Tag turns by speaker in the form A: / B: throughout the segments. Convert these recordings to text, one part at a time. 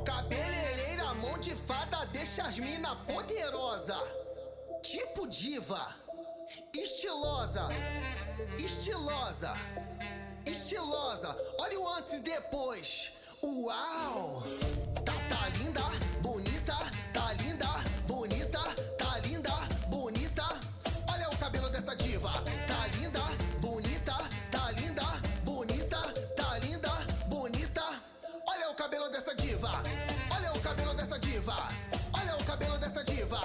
A: Cabeleireira, mão de fada, deixa as mina poderosa. Tipo diva, estilosa, estilosa, estilosa. Olha o antes e depois. Uau! Tá linda, bonita, tá linda, bonita, tá linda, bonita. Olha o cabelo dessa diva. Tá linda, bonita, tá linda, bonita, tá linda, bonita. Olha o cabelo dessa diva. Olha o cabelo dessa diva. Olha o cabelo dessa diva.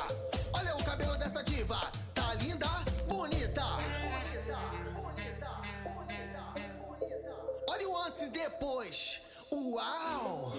A: Olha o cabelo dessa diva. Tá linda, bonita. Olha o antes e depois. Uau!